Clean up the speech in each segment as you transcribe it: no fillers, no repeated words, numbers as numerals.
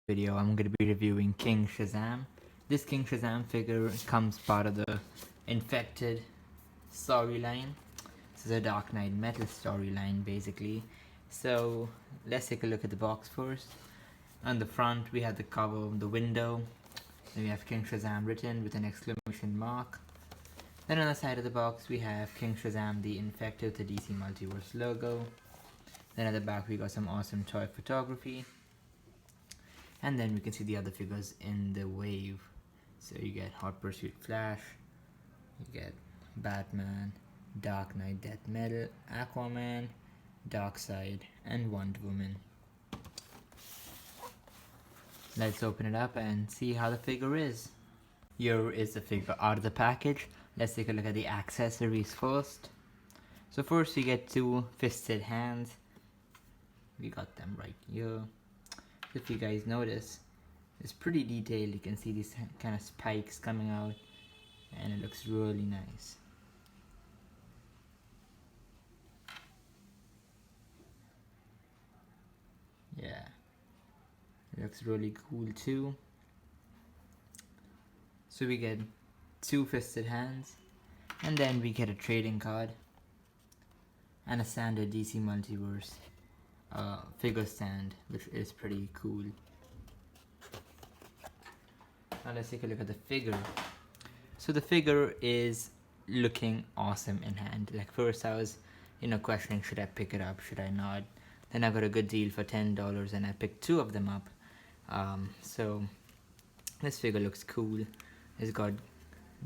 Video, I'm going to be reviewing King Shazam. This King Shazam figure comes part of the Infected storyline. This is a Dark Knight Metal storyline basically. So let's take a look at the box first. On the front we have the cover of the window. Then we have King Shazam written with an exclamation mark. Then on the side of the box we have King Shazam the Infected, the DC Multiverse logo. Then at the back we got some awesome toy photography. And then we can see the other figures in the wave. So you get Hot Pursuit Flash, you get Batman, Dark Knight Death Metal, Aquaman, Darkseid, and Wonder Woman. Let's open it up and see how the figure is. Here is the figure out of the package. Let's take a look at the accessories first. So first we get two fisted hands. We got them right here. If you guys notice, it's pretty detailed. You can see these kind of spikes coming out and it looks really nice. Yeah, it looks really cool too. So we get two fisted hands, and then we get a trading card and a standard DC Multiverse figure stand, which is pretty cool. Now let's take a look at the figure. So the figure is looking awesome in hand. Like first I was questioning, should I pick it up, should I not? Then I got a good deal for $10 and I picked two of them up. So this figure looks cool. It's got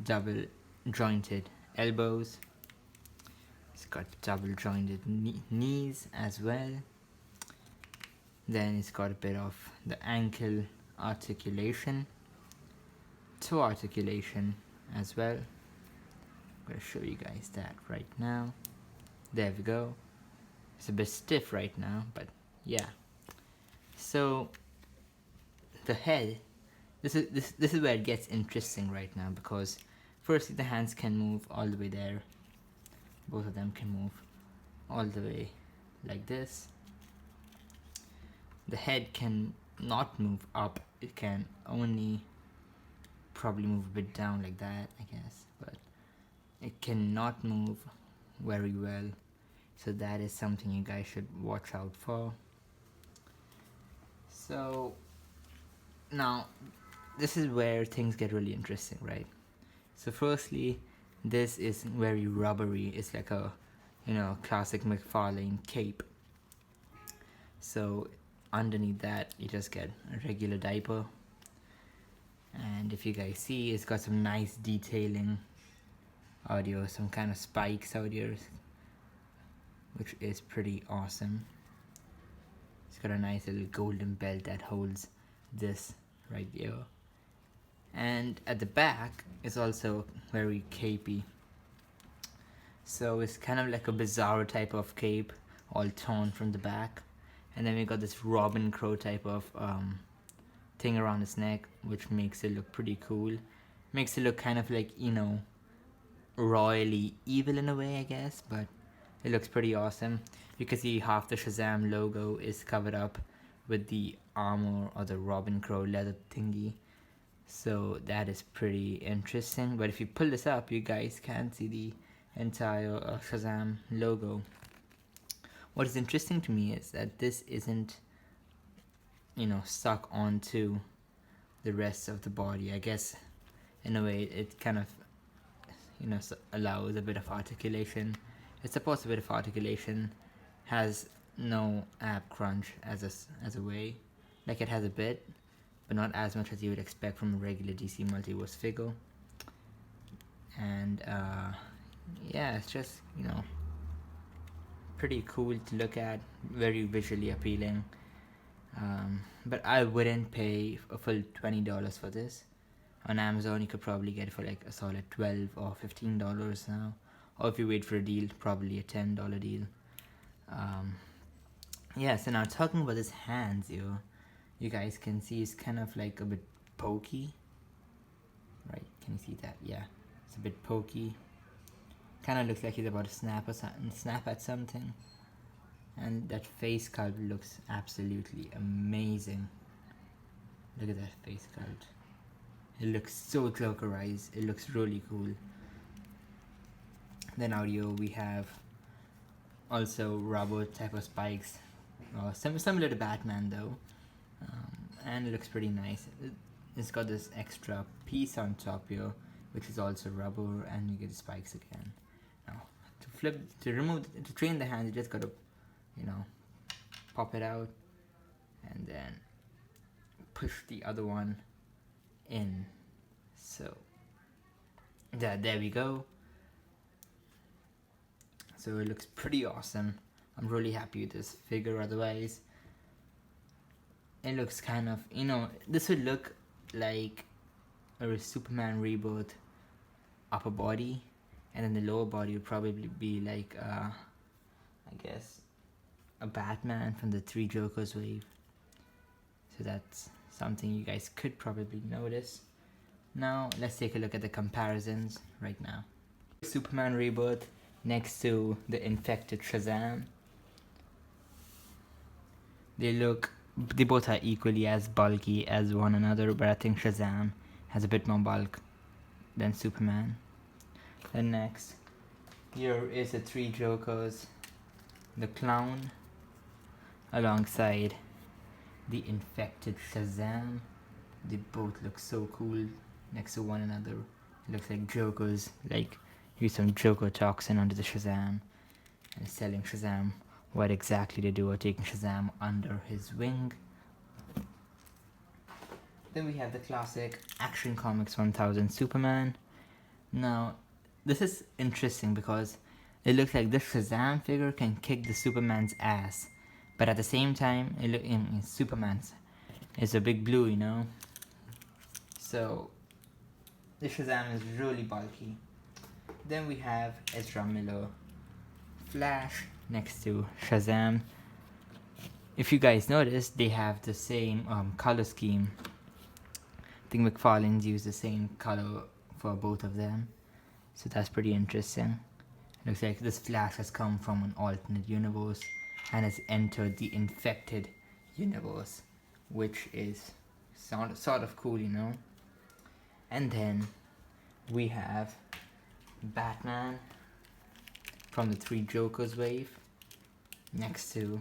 double jointed elbows. It's got double jointed knees as well. Then it's got a bit of the ankle articulation, toe articulation as well. I'm going to show you guys that right now. There we go. It's a bit stiff right now, but yeah. So the head, this is where it gets interesting right now, because firstly the hands can move all the way there. Both of them can move all the way like this. The head can not move up, it can only probably move a bit down like that, I guess, but it cannot move very well, so that is something you guys should watch out for. So now this is where things get really interesting, right? So firstly, this is very rubbery. It's like a classic Mcfarlane cape. So underneath that you just get a regular diaper, and if you guys see, it's got some nice detailing out here, some kind of spikes out here, which is pretty awesome. It's got a nice little golden belt that holds this right here, and at the back it's also very capey. So it's kind of like a bizarre type of cape, all torn from the back. And then we got this Robin Crow type of thing around his neck, which makes it look pretty cool. Makes it look kind of like, royally evil in a way, I guess, but it looks pretty awesome. You can see half the Shazam logo is covered up with the armor or the Robin Crow leather thingy. So that is pretty interesting. But if you pull this up, you guys can see the entire Shazam logo. What is interesting to me is that this isn't, stuck onto the rest of the body. I guess, in a way, it kind of, allows a bit of articulation. It supports a bit of articulation, has no ab crunch as a way. Like it has a bit, but not as much as you would expect from a regular DC Multiverse figure. And yeah, it's just, pretty cool to look at, very visually appealing, but I wouldn't pay a full $20 for this. On Amazon you could probably get it for like a solid $12 or $15 now, or if you wait for a deal, probably a $10 deal. Yeah, so now talking about his hands here, you guys can see it's kind of like a bit pokey, right? Can you see that? Yeah, it's a bit pokey. Kind of looks like he's about to snap at something. And that face sculpt looks absolutely amazing. Look at that face sculpt. It looks so Jokerized. It looks really cool. Then audio, we have also rubber type of spikes, similar to Batman though, and it looks pretty nice. It's got this extra piece on top here, which is also rubber, and you get the spikes again. Now, to train the hand, you just gotta, pop it out, and then push the other one in. So, there we go. So it looks pretty awesome. I'm really happy with this figure. Otherwise, it looks kind of, this would look like a Superman Rebirth upper body, and then the lower body would probably be like, I guess, a Batman from the Three Jokers wave. So that's something you guys could probably notice. Now let's take a look at the comparisons right now. Superman Rebirth next to the infected Shazam. They both are equally as bulky as one another, but I think Shazam has a bit more bulk than Superman. Then next, here is the Three Jokers, the Clown, alongside the infected Shazam. They both look so cool next to one another. It looks like Jokers, like use some Joker toxin onto the Shazam and telling Shazam what exactly to do, or taking Shazam under his wing. Then we have the classic Action Comics 1000 Superman. Now, this is interesting because it looks like this Shazam figure can kick the Superman's ass, but at the same time, Superman's is a big blue, So, the Shazam is really bulky. Then we have Ezra Miller Flash next to Shazam. If you guys notice, they have the same color scheme. I think Mcfarlane's used the same color for both of them, so that's pretty interesting. Looks like this Flash has come from an alternate universe and has entered the infected universe, which is sort of cool, And then we have Batman from the Three Jokers wave next to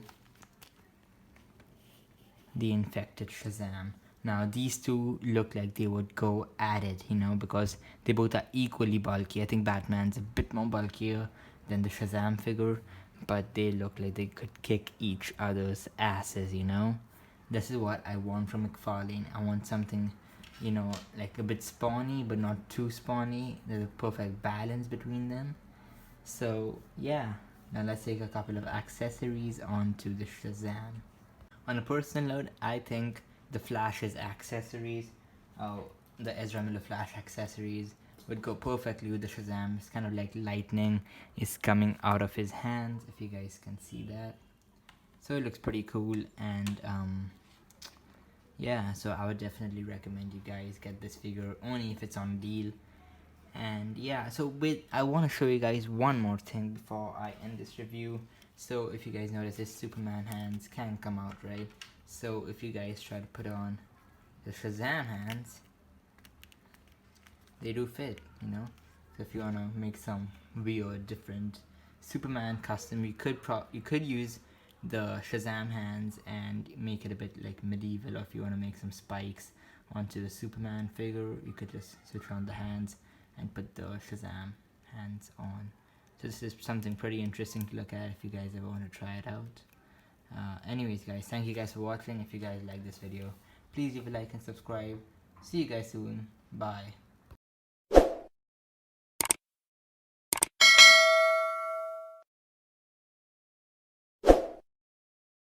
the infected Shazam. Now these two look like they would go at it, because they both are equally bulky. I think Batman's a bit more bulkier than the Shazam figure, but they look like they could kick each other's asses, This is what I want from Mcfarlane. I want something, like a bit spawny, but not too spawny. There's a perfect balance between them. So, yeah. Now let's take a couple of accessories onto the Shazam. On a personal note, I think the Flash's accessories, the Ezra Miller Flash accessories, would go perfectly with the Shazam. It's kind of like lightning is coming out of his hands, if you guys can see that. So it looks pretty cool, and yeah, so I would definitely recommend you guys get this figure only if it's on deal. And yeah, so I want to show you guys one more thing before I end this review. So if you guys notice, this Superman hands can come out, right? So if you guys try to put on the Shazam hands, they do fit, So if you want to make some weird, different Superman custom, you could use the Shazam hands and make it a bit like medieval. Or if you want to make some spikes onto the Superman figure, you could just switch on the hands and put the Shazam hands on. So this is something pretty interesting to look at if you guys ever want to try it out. Anyways guys, thank you guys for watching. If you guys like this video, please leave a like and subscribe. See you guys soon. Bye.